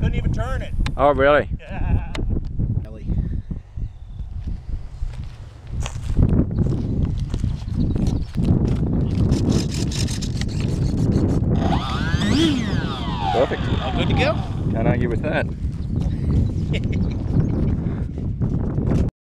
Couldn't even turn it. Oh, really? Yeah. Perfect. All good to go? Can't argue with that.